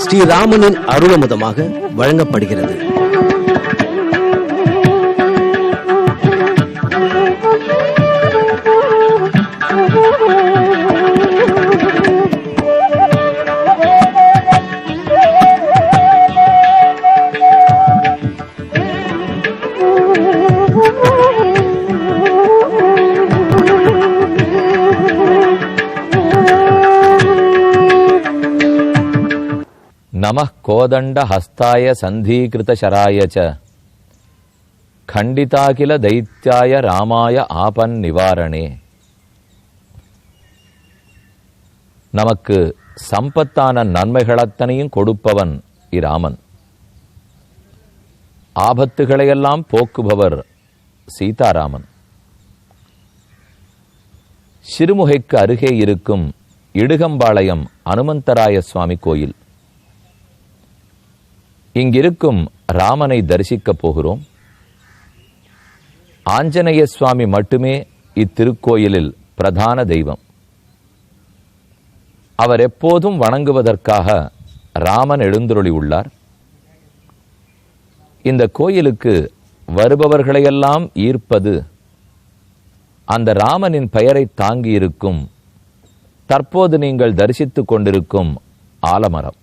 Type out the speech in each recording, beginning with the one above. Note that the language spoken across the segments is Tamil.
ஸ்ரீராமனின் அருளமுதமாக வழங்கப்படுகிறது. நமः கோதண்ட ஹஸ்தாய சந்தீகிருத சராய ச கண்டிதாகில தைத்யாய ராமாய ஆபன் நிவாரணே. நமக்கு சம்பத்தான நன்மைகளத்தனையும் கொடுப்பவன் இராமன். ஆபத்துகளையெல்லாம் போக்குபவர் சீதாராமன். சிறுமுகைக்கு அருகே இருக்கும் இடுகம்பாளையம் அனுமந்தராய சுவாமி கோயில். இங்கிருக்கும் ராமனை தரிசிக்கப் போகிறோம். ஆஞ்சநேய சுவாமி மட்டுமே இத்திருக்கோயிலில் பிரதான தெய்வம். அவர் எப்போதும் வணங்குவதற்காக ராமன் எழுந்தருளி உள்ளார். இந்த கோயிலுக்கு வருபவர்களையெல்லாம் ஈர்ப்பது அந்த ராமனின் பெயரை தாங்கியிருக்கும் தற்போது நீங்கள் தரிசித்துக் கொண்டிருக்கும் ஆலமரம்.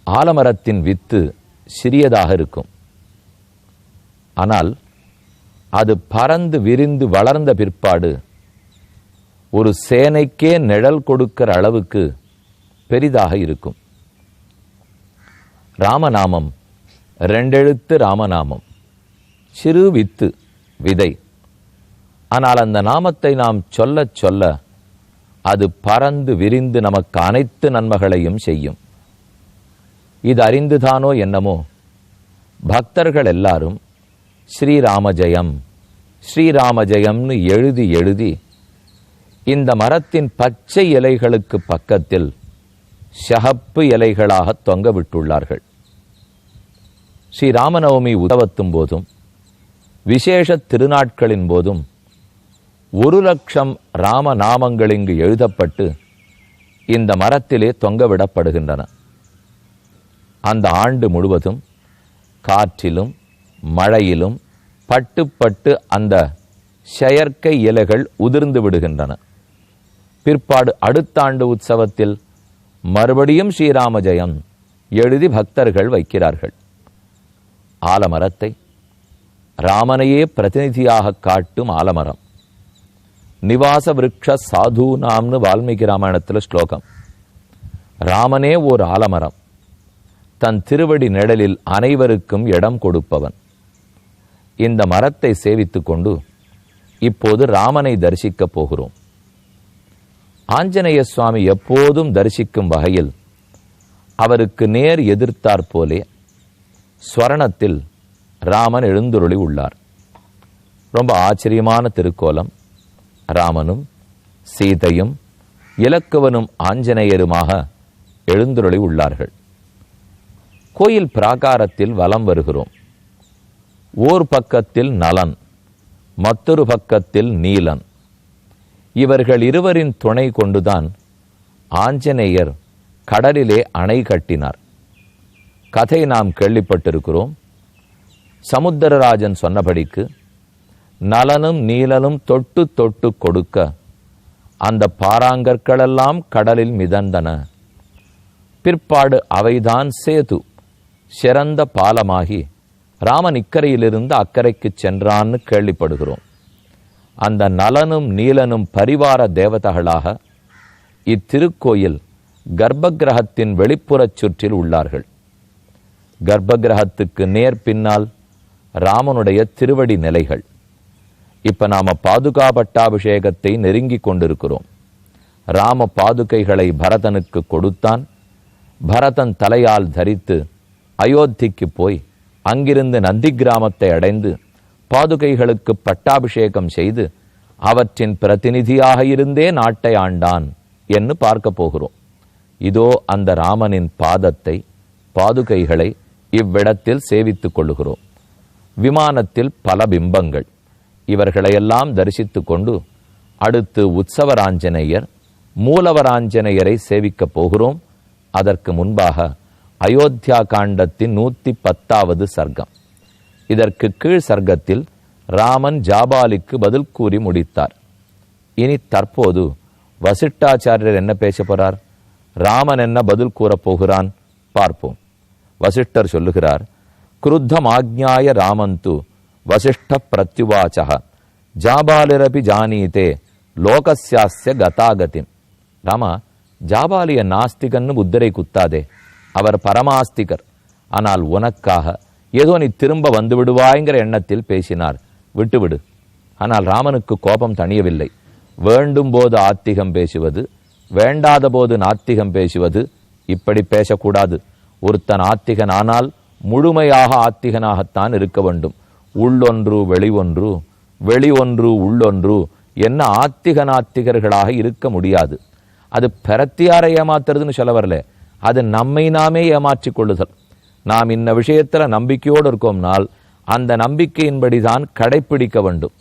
ஆலமரத்தின் வித்து சிறியதாக இருக்கும். ஆனால் அது பறந்து விரிந்து வளர்ந்த பிற்பாடு ஒரு சேனைக்கே நிழல் கொடுக்கிற அளவுக்கு பெரிதாக இருக்கும். ராமநாமம் 2 எழுத்து ராமநாமம், சிறு வித்து விதை. ஆனால் அந்த நாமத்தை நாம் சொல்ல சொல்ல அது பறந்து விரிந்து நமக்கு அனைத்து நன்மைகளையும் செய்யும். இது அறிந்துதானோ என்னமோ பக்தர்கள் எல்லாரும் ஸ்ரீராமஜெயம் ஸ்ரீராமஜெயம்னு எழுதி எழுதி இந்த மரத்தின் பச்சை இலைகளுக்கு பக்கத்தில் சிகப்பு இலைகளாக தொங்க விட்டுள்ளார்கள். ஸ்ரீராமநவமி உற்சவத்தும் போதும் விசேஷ திருநாட்களின் போதும் 1,00,000 ராமநாமங்கள் இங்கு எழுதப்பட்டு இந்த மரத்திலே தொங்கவிடப்படுகின்றன. அந்த ஆண்டு முழுவதும் காற்றிலும் மழையிலும் பட்டு பட்டு அந்த செயற்கை இலைகள் உதிர்ந்து விடுகின்றன. பிற்பாடு அடுத்த ஆண்டு உற்சவத்தில் மறுபடியும் ஸ்ரீராம ஜெயம் எழுதி பக்தர்கள் வைக்கிறார்கள். ஆலமரத்தை ராமனையே பிரதிநிதியாக காட்டும் ஆலமரம். நிவாச விருட்ச சாதூனாம்னு வால்மீகி ராமாயணத்தில் ஸ்லோகம். ராமனே ஓர் ஆலமரம், தன் திருவடி நிழலில் அனைவருக்கும் இடம் கொடுப்பவன். இந்த மரத்தை சேவித்துக் கொண்டு இப்போது ராமனை தரிசிக்கப் போகிறோம். ஆஞ்சநேய சுவாமி எப்போதும் தரிசிக்கும் வகையில் அவருக்கு நேர் எதிர்த்தாற்போலே ஸ்வரணத்தில் ராமன் எழுந்துருளி உள்ளார். ரொம்ப ஆச்சரியமான திருக்கோலம். ராமனும் சீதையும் இலக்குவனும் ஆஞ்சநேயருமாக எழுந்துருளி உள்ளார்கள். கோயில் பிராகாரத்தில் வலம் வருகிறோம். ஓர் பக்கத்தில் நலன், மற்றொரு பக்கத்தில் நீலன். இவர்கள் இருவரின் துணை கொண்டுதான் ஆஞ்சநேயர் கடலிலே அணை கட்டினார். கதை நாம் கேள்விப்பட்டிருக்கிறோம். சமுத்திரராஜன் சொன்னபடிக்கு நலனும் நீலனும் தொட்டு தொட்டு கொடுக்க அந்த பாறாங்கற்களெல்லாம் கடலில் மிதந்தன. பிற்பாடு அவைதான் சேது, சிறந்த பாலமாகி ராமன் இக்கரையிலிருந்து அக்கறைக்கு சென்றான்னு கேள்விப்படுகிறோம். அந்த நலனும் நீலனும் பரிவார தேவதைகளாக இத்திருக்கோயில் கர்ப்பகிரகத்தின் வெளிப்புறச் சுற்றில் உள்ளார்கள். கர்ப்பகிரகத்துக்கு நேர் பின்னால் ராமனுடைய திருவடி நிலைகள். இப்ப நாம பாதுகா பட்டாபிஷேகத்தை நெருங்கி கொண்டிருக்கிறோம். ராம பாதுகைகளை பரதனுக்கு கொடுத்தான். பரதன் தலையால் தரித்து அயோத்திக்கு போய் அங்கிருந்து நந்தி கிராமத்தை அடைந்து பாதுகைகளுக்கு பட்டாபிஷேகம் செய்து அவற்றின் பிரதிநிதியாக இருந்தே நாட்டை ஆண்டான் என்று பார்க்க போகிறோம். இதோ அந்த ராமனின் பாதத்தை, பாதுகைகளை இவ்விடத்தில் சேவித்துக் கொள்ளுகிறோம். விமானத்தில் பல பிம்பங்கள். இவர்களையெல்லாம் தரிசித்து கொண்டு அடுத்து உற்சவராஞ்சநேயர், மூலவராஞ்சநேயரை சேவிக்கப் போகிறோம். அதற்கு முன்பாக அயோத்தியா காண்டத்தின் 110வது சர்க்கம். இதற்கு கீழ் சர்க்கத்தில் ராமன் ஜாபாலிக்கு பதில் கூறி முடித்தார். இனி தற்போது வசிஷ்டாச்சாரியர் என்ன பேச போறார், ராமன் என்ன பதில் கூறப் போகிறான் பார்ப்போம். வசிஷ்டர் சொல்லுகிறார், குருத்தம் ஆக்ஞாய ராமந்து வசிஷ்ட பிரத்யுவாச்ச ஜாபாலிரபி ஜானீதே லோகஸ்யாஸ்ய கதாகதிம். ராமா, ஜாபாலிய நாஸ்திகன்னு முத்திரை குத்தாதே, அவர் பரமாஸ்திகர். ஆனால் உனக்காக ஏதோ நீ திரும்ப வந்து விடுவாய்ங்கிற எண்ணத்தில் பேசினார், விட்டுவிடு. ஆனால் ராமனுக்கு கோபம் தணியவில்லை. வேண்டும் போது ஆத்திகம் பேசுவது, வேண்டாத போது நாத்திகம் பேசுவது, இப்படி பேசக்கூடாது. ஒருத்தன் ஆத்திகன் ஆனால் முழுமையாக ஆத்திகனாகத்தான் இருக்க வேண்டும். உள்ளொன்று வெளி ஒன்று, வெளி ஒன்று உள்ளொன்று என்ன ஆத்திக நாத்திகர்களாக இருக்க முடியாது. அது பிரத்தியாரை ஏமாத்துறதுன்னு சொல்ல வரல, அது நம்மை நாமே ஏமாற்றிக் கொள்ளுதல். நாம் இன்ன விஷயத்துல நம்பிக்கையோடு இருக்கோம்னால் அந்த நம்பிக்கையின்படிதான் கடைப்பிடிக்க வேண்டும்.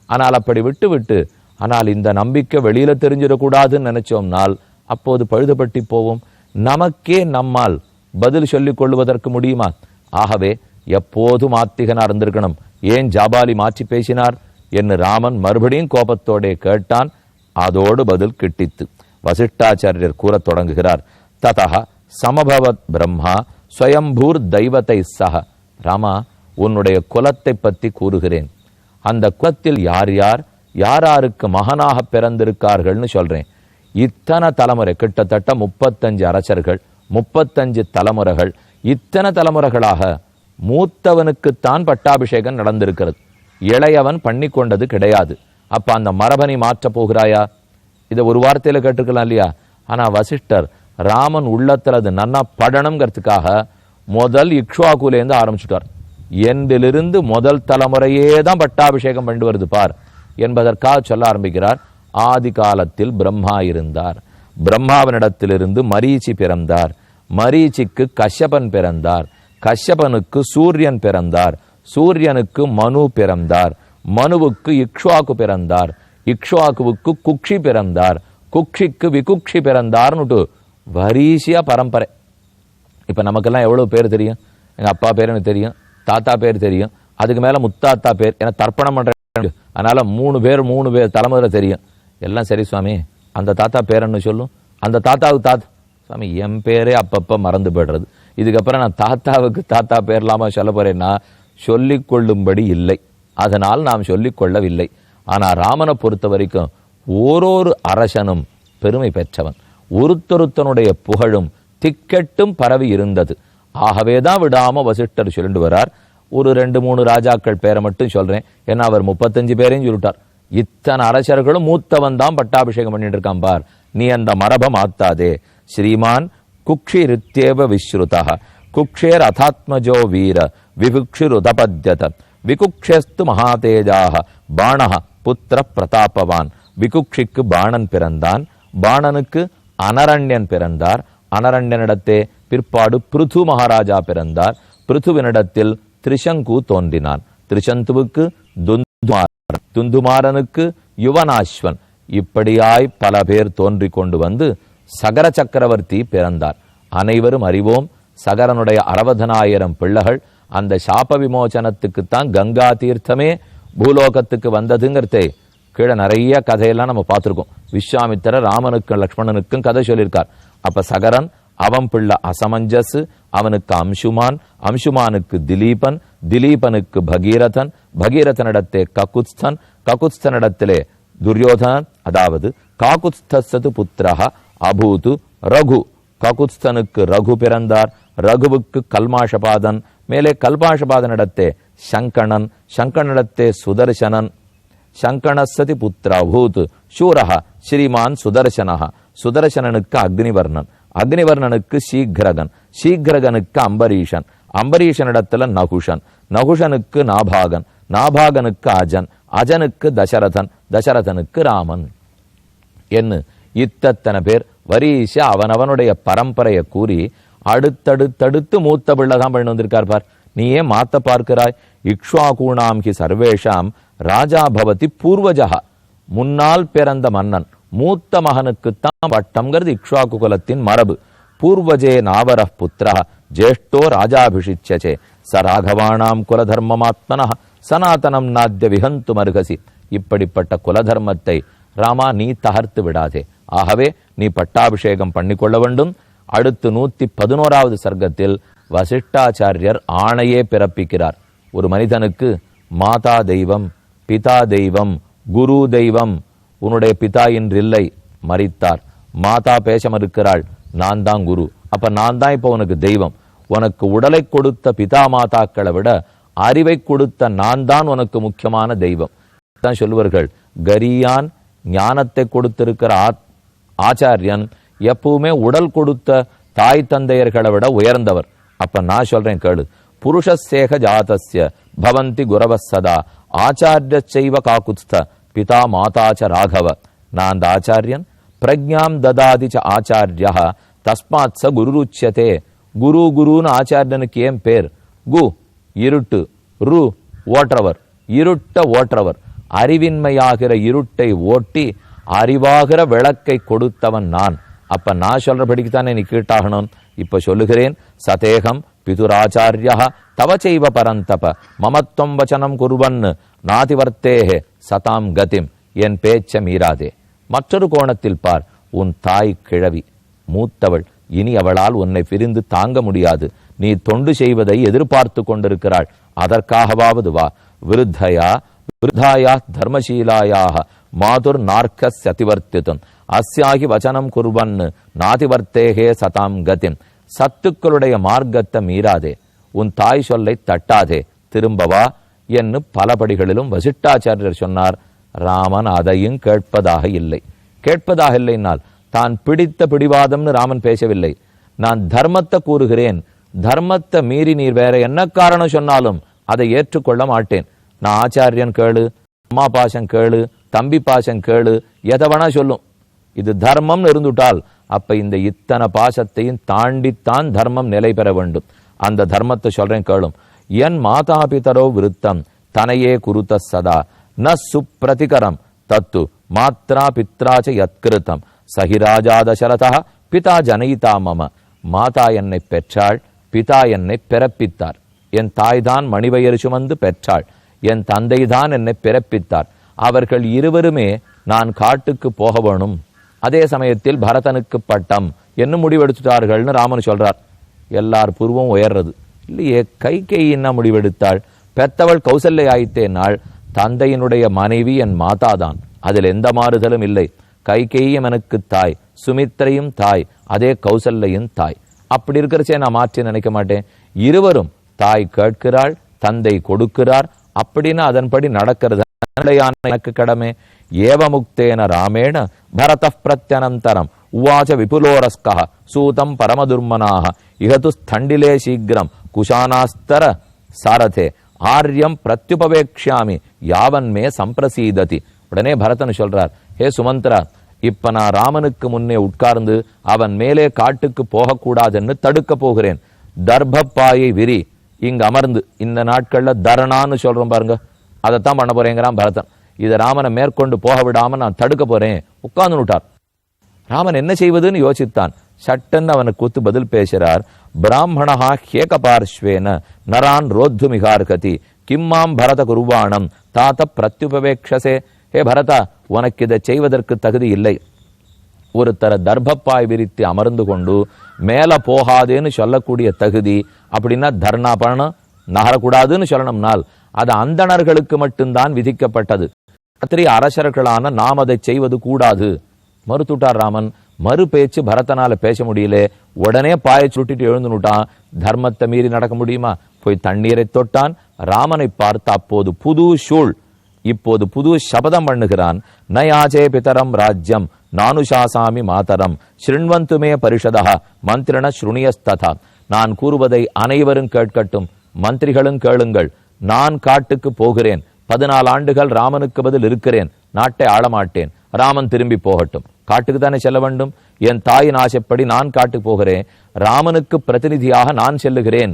ஆனால் அப்படி விட்டு ஆனால் இந்த நம்பிக்கை வெளியில தெரிஞ்சிடக்கூடாதுன்னு நினைச்சோம்னால் அப்போது பழுதுபட்டி போவோம். நமக்கே நம்மால் பதில் சொல்லிக் கொள்வதற்கு முடியுமா? ஆகவே எப்போதும் ஆத்திகனா இருந்திருக்கணும். ஏன் ஜாபாலி மாற்றி பேசினார் என்று ராமன் மறுபடியும் கோபத்தோடே கேட்டான். அதோடு பதில் கிட்டித்து. வசிஷ்டாச்சாரியர் கூறத் தொடங்குகிறார், ததஹ சமபவத் பிரம்மா ஸ்வயம்பூர் தெய்வத்தை சக. ராமா, உன்னுடைய குலத்தை பற்றி கூறுகிறேன். அந்த குலத்தில் யார் யாருக்கு மகனாக பிறந்திருக்கார்கள்னு சொல்றேன். இத்தனை தலைமுறை, கிட்டத்தட்ட 35 அரசர்கள், 35 தலைமுறைகள், இத்தனை தலைமுறைகளாக மூத்தவனுக்குத்தான் பட்டாபிஷேகம் நடந்திருக்கிறது. இளையவன் பண்ணி கொண்டது கிடையாது. அப்ப அந்த மரபனை மாற்றப் போகிறாயா? இதை ஒரு வார்த்தையில கேட்டிருக்கலாம் இல்லையா? ஆனா வசிஷ்டர் ராமன் உள்ளத்துல அது நன்னா படணுங்கிறதுக்காக முதல் இக்ஷ்வாகுலேருந்து ஆரம்பிச்சுட்டார். என்றிலிருந்து முதல் தலைமுறையே தான் பட்டாபிஷேகம் பண்ணி வருது பார் என்பதற்காக சொல்ல ஆரம்பிக்கிறார். ஆதி காலத்தில் பிரம்மா இருந்தார். பிரம்மாவினிடத்திலிருந்து மரீச்சி பிறந்தார். மரீச்சிக்கு கஷ்யபன் பிறந்தார். கஷ்யபனுக்கு சூரியன் பிறந்தார். சூரியனுக்கு மனு பிறந்தார். மனுவுக்கு இக்ஷ்வாக்கு பிறந்தார். இக்ஷ்வாக்குவுக்கு குக்ஷி பிறந்தார். குக்ஷிக்கு விகுக்ஷி பிறந்தார்னுட்டு வரிசையா பரம்பரை. இப்ப நமக்கெல்லாம் எவ்வளவு பேர் தெரியும்? எங்க அப்பா பேர் எனக்கு தெரியும், தாத்தா பேர் தெரியும், அதுக்கு மேல முத்தாத்தா பேர், ஏன்னா தர்ப்பணம் பண்ற, அதனால 3 பேர் தலைமுறை தெரியும். எல்லாம் சரி சுவாமி, அந்த தாத்தா பேரன்னு சொல்லும். அந்த தாத்தாவுக்கு தாத்தா சுவாமி, என் பேரே அப்பப்ப மறந்து போய்டுறது. இதுக்கப்புறம் நான் தாத்தாவுக்கு தாத்தா பேர் இல்லாம சொல்ல போறேன்னா சொல்லிக் கொள்ளும்படி இல்லை. அதனால் நாம் சொல்லிக் கொள்ளவில்லை. ஆனா ராமனை பொறுத்த வரைக்கும் ஓரொரு அரசனும் பெருமை பெற்றவன். ஒருத்தொருத்தனுடைய புகழும் திக்கெட்டும் பரவி இருந்தது. ஆகவேதான் விடாம வசிஷ்டர் சொல்லிட்டு வரார். ஒரு 2-3 ராஜாக்கள் பேரை மட்டும் சொல்றேன், ஏன்னா அவர் 35 பேரையும் சொல்லிட்டார். இத்தனை அரசர்களும் மூத்தவன் தான் பட்டாபிஷேகம் பண்ணிட்டு இருக்கான் பார், நீ அந்த மரபை மாத்தாதே. ஸ்ரீமான் குக்ஷி ரித்யேவ விஸ்ருதா குக்ஷேர் அதாத்மஜோ வீர விபுக்ஷிர் உதபத்யத விகுக்ஷஸ்து மகாதேஜாக பாணஹ புத்திர பிரதாபவான். விகுக்ஷிக்கு பாணன் பிறந்தான். பாணனுக்கு அனரண்யன் பிறந்தார். அனரண்யனிடத்தே பிற்பாடு பிருது மகாராஜா பிறந்தார். பிருதுவினிடத்தில் திரிசங்கு தோன்றினான். திரிசந்துவுக்கு துந்துமாரன், துந்துமாரனுக்கு யுவனாஸ்வன். இப்படியாய் பல பேர் தோன்றிக் கொண்டு வந்து சகர சக்கரவர்த்தி பிறந்தார். அனைவரும் அறிவோம், சகரனுடைய 60,000 பிள்ளைகள். அந்த சாப விமோசனத்துக்குத்தான் கங்கா தீர்த்தமே பூலோகத்துக்கு வந்ததுங்கிறதே கீழே நிறைய கதையெல்லாம் நம்ம பார்த்துருக்கோம். விஸ்வாமித்திரர் ராமனுக்கும் லக்ஷ்மணனுக்கும் கதை சொல்லியிருக்கார். அப்ப சகரன், அவன் பிள்ளை அசமஞ்சஸ், அவனுக்கு அம்சுமான், அம்சுமானுக்கு திலீபன், திலீபனுக்கு பகீரதன், பகீரதனிடத்தே ககுத்ஸ்தன், ககுத்ஸ்தனிடத்திலே துரியோதனன். அதாவது காகுத்ஸ்து புத்திரஹ அபூது ரகு. ககுத்ஸ்தனுக்கு ரகு பிறந்தார். ரகுவுக்கு கல்மாஷபாதன், மேலே கல்மாஷபாதனிடத்தே சங்கணன், சங்கனிடத்தே சுதர்சனன். சங்கணசதி புத்திர அபூத் சூரஹ ஸ்ரீமான் சுதர்சனஹ. சுதர்சனனுக்கு அக்னிவர்ணன், அக்னிவர்ணனுக்கு சீக்கிரகன், சீக்கிரகனுக்கு அம்பரீஷன், அம்பரீஷனிடத்துல நகுஷன், நகுஷனுக்கு நாபாகன், நாபாகனுக்கு அஜன், அஜனுக்கு தசரதன், தசரதனுக்கு ராமன். என்ன இத்தனை பேர் வரிசை அவனவனுடைய பரம்பரையை கூறி அடுத்தடுத்தடுத்து மூத்த பிள்ளைதான் பண்ணி வந்திருக்கார் பார். நீ ஏன் மாத்த பார்க்கிறாய்? இக்ஷ்வாகூணாம் ஹி சர்வேஷாம் ராஜா பவதி பூர்வஜா. முன்னால் பிறந்த மன்னன் மூத்த மகனுக்குத்தான் பட்டம்ங்கிறது இக்ஷ்வாகு குலத்தின் மரபு. பூர்வஜே நாவர புத்திர ஜேஷ்டோ ராஜாபிஷிச்சே ச ராகவானாம் குலதர்மமாத்மன சனாதனம் நாத்திய விஹந்து மருகசி. இப்படிப்பட்ட குலதர்மத்தை ராமா நீ தகர்த்து விடாதே. ஆகவே நீ பட்டாபிஷேகம் பண்ணிக்கொள்ள வேண்டும். அடுத்து 111வது சர்க்கத்தில் வசிஷ்டாச்சாரியர் ஆணையே பிறப்பிக்கிறார். ஒரு மனிதனுக்கு மாதா தெய்வம், பிதா தெய்வம், குரு தெய்வம். உன்னுடைய பிதா இன்றில்லை, மரித்தார். மாதா பேச மறுக்கிறாள், நான் தான் குரு. அப்ப நான் தான் இப்ப உனக்கு தெய்வம். உனக்கு உடலை கொடுத்த பிதா மாதாக்களை விட அறிவை கொடுத்த நான் தான் உனக்கு முக்கியமான தெய்வம் தான் சொல்லுவார்கள். கரியான் ஞானத்தை கொடுத்திருக்கிற ஆச்சாரியன் எப்பவுமே உடல் கொடுத்த தாய் தந்தையர்களை விட உயர்ந்தவர். அப்ப நான் சொல்றேன் கேளு. புருஷசேக ஜாதஸ்ய பவந்தி குரவ சதா ஆச்சாரிய செய்வ காக்குத்ஸ்த பிதா மாதாச்ச ராகவ. நான் அந்த ஆச்சாரியன். பிரஜாம் ததாதிச்ச ஆச்சாரியா தஸ்மாத் ச குருருச்சியதே. குரு குருன்னு ஆச்சாரியனுக்கு ஏன் பேர்? கு இருட்டு, ரு ஓற்றவர், இருட்ட ஓற்றவர். அறிவின்மையாகிற இருட்டை ஓட்டி அறிவாகிற விளக்கை கொடுத்தவன் நான். அப்ப நான் சொல்றபடிக்குத்தானே நீ கீட்டாகணும். இப்ப சொல்லுகிறேன். சதேகம் பிதுராச்சாரியா தவச்சைவ பரந்தப மமத்வம் வச்சனம் குருவன் நாதிவர்த்தேஹே சதாம் கதிம். என் பேச்ச மீறாதே. மற்றொரு கோணத்தில் பார். உன் தாய் கிழவி, மூத்தவள். இனி அவளால் உன்னை பிரிந்து தாங்க முடியாது. நீ தொண்டு செய்வதை எதிர்பார்த்து கொண்டிருக்கிறாள். அதற்காகவாவது வா. விருத்தயா விருத்தாயா தர்மசீலாயாக மாதுர் நார்க்கஸ் அதிவர்த்தித்தும் அஸ்யாகி வச்சனம் குர்வன் நாதிவர்த்தேகே சதாம் கதிம். சத்துக்களுடைய மார்க்கத்தை மீறாதே. உன் தாய் சொல்லை தட்டாதே. திரும்பவா என்று பல படிகளிலும் வசிஷ்டாச்சாரியர் சொன்னார். ராமன் அதையும் கேட்பதாக இல்லை. கேட்பதாக இல்லைனால் தான் பிடித்த பிடிவாதம்னு ராமன் பேசவில்லை. நான் தர்மத்தை கூறுகிறேன். தர்மத்தை மீறி நீர் வேற என்ன காரணம் சொன்னாலும் அதை ஏற்றுக்கொள்ள மாட்டேன். நான் ஆச்சாரியன் கேளு, அம்மா பாசம் கேளு, தம்பி பாசம் கேளு, எதவனா சொல்லும். இது தர்மம்னு இருந்துட்டால் அப்ப இந்த இத்தனை பாசத்தையும் தாண்டித்தான் தர்மம் நிலை பெற வேண்டும். அந்த தர்மத்தை சொல்றேன் கேளும். என் மாதா பிதரோ விருத்தம் தனையே குருத்த சதா ந சுப்ரதிகரம் தத்து மாத்ரா பித்ராச்ச யத்கிருத்தம் சகிராஜா தசரதா பிதா ஜனயிதா மம. மாதா என்னை பெற்றாள், பிதா என்னை பிறப்பித்தார். என் தாய்தான் மணிவயறு சுமந்து பெற்றாள். என் தந்தைதான் என்னை பிறப்பித்தார். அவர்கள் இருவருமே நான் காட்டுக்கு போக வேணும், அதே சமயத்தில் பரதனுக்கு பட்டம் என்ன முடிவெடுத்துட்டார்கள்னு ராமன் சொல்றார். எல்லார் பூர்வம் உயர்றது இல்லையே. கைகேயி என்ன முடிவெடுத்தாள்? பெத்தவள் கௌசல்யை ஆயித்தே நாள். தந்தையினுடைய மனைவி என் மாதா தான். அதில் எந்த மாறுதலும் இல்லை. கைகேயும் எனக்கு தாய், சுமித்ரையும் தாய், அதே கௌசல்லையும் தாய். அப்படி இருக்கிறச்சே நான் மாற்றி நினைக்க மாட்டேன். இருவரும் தாய் கேட்கிறாள், தந்தை கொடுக்கிறார். அப்படின்னா அதன்படி நடக்கிறது எனக்கு கடமை. ஏவமுக்தேன ராமேண பரத பிரத்யனந்தரம் உவாச்ச விபுலோரஸ்கா சூதம் பரமதுர்மனாக இகது ஸ்தண்டிலே சீக்கிரம் குஷானாஸ்தர சாரதே ஆரியம் பிரத்யுபவேக்ஷாமி யாவன்மே சம்பிரசீததி. உடனே பரதன் சொல்றார், ஹே சுமந்திரா, இப்ப நான் ராமனுக்கு முன்னே உட்கார்ந்து அவன் மேலே காட்டுக்கு போகக்கூடாதுன்னு தடுக்க போகிறேன். தர்பப்பாயை விரி, இங்க அமர்ந்து. இந்த நாட்கள்ல தரணான்னு சொல்றோம் பாருங்க, அதைத்தான் பண்ண போறேங்கிறான் பரதன். இதை ராமனை மேற்கொண்டு போக விடாம நான் தடுக்க போறேன். உட்கார்ந்து விட்டார். ராமன் என்ன செய்வதுன்னு யோசித்தான். சட்டன் அவனுக்கு கூத்து பதில் பேசுறார். பிராமணஹா ஹேக பார்ஷ்வேன நரான் ரோத்து மிகார்கதி கிம்மாம் பரத குருவாணம் தாத்த பிரத்யுபவேக்ஷசே. ஹே பரதா, உனக்கு இதை செய்வதற்கு தகுதி இல்லை. ஒருத்தர தர்பப்பாய் விரித்து அமர்ந்து கொண்டு மேல போகாதேன்னு சொல்லக்கூடிய தகுதி அப்படின்னா தர்ணா பண்ணணும், நகரக்கூடாதுன்னு சொல்லணும்னால் அது அந்தணர்களுக்கு மட்டும்தான் விதிக்கப்பட்டது. அத்திரி அரசர்களான நாம் அதை செய்வது கூடாது. மறுத்துட்டார் ராமன். மறு பேச்சு பரதனால பேச முடியல. உடனே பாயை சுட்டிட்டு எழுந்துட்டான். தர்மத்தை மீறி நடக்க முடியுமா? போய் தண்ணீரை தொட்டான். ராமனை பார்த்து அப்போது புது சூழ், இப்போது புது சபதம் பண்ணுகிறான். நயாஜே பிதரம் ராஜ்யம் நானுஷாசாமி மாதரம் ஸ்ருண்வந்துமே பரிஷதா மந்திரண ஸ்ருணியஸ்ததா. நான் கூறுவதை அனைவரும் கேட்கட்டும், மந்திரிகளும் கேளுங்கள். நான் காட்டுக்கு போகிறேன். 14 ஆண்டுகள் ராமனுக்கு பதில் இருக்கிறேன். நாட்டை ஆளமாட்டேன். ராமன் திரும்பி போகட்டும். காட்டுக்கு தானே செல்ல வேண்டும். என் தாயின் ஆசைப்படி நான் காட்டுக்கு போகிறேன். ராமனுக்கு பிரதிநிதியாக நான் செல்லுகிறேன்.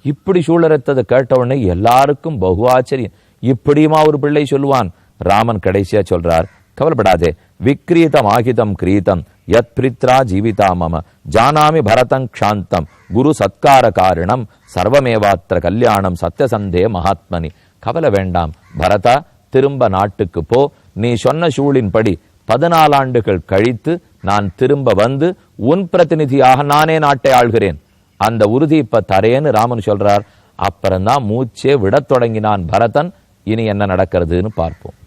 இப்படி சூழறத்ததை கேட்டவுடனே எல்லாருக்கும் பகு ஆச்சரியம். இப்படியுமா ஒரு பிள்ளை சொல்லுவான்? ராமன் கடைசியா சொல்றார், கவலைப்படாதே. விக்ரீதம் ஆகிதம் கிரீதம் யத் பிரித்ரா ஜீவிதா மம ஜானாமி பரதம் க்ஷாந்தம் குரு சத்கார காரணம் சர்வமேவாத்திர கல்யாணம் சத்யசந்தே மகாத்மனி. கவலை வேண்டாம் பரதா, திரும்ப நாட்டுக்கு போ. நீ சொன்ன சூழின்படி 14 ஆண்டுகள் கழித்து நான் திரும்ப வந்து உன் பிரதிநிதியாக நானே நாட்டை ஆள்கிறேன். அந்த உறுதி இப்ப தரேன்னு ராமன் சொல்றார். அப்புறம்தான் மூச்சே விடத் தொடங்கினான் பரதன். இனி என்ன நடக்கிறதுன்னு பார்ப்போம்.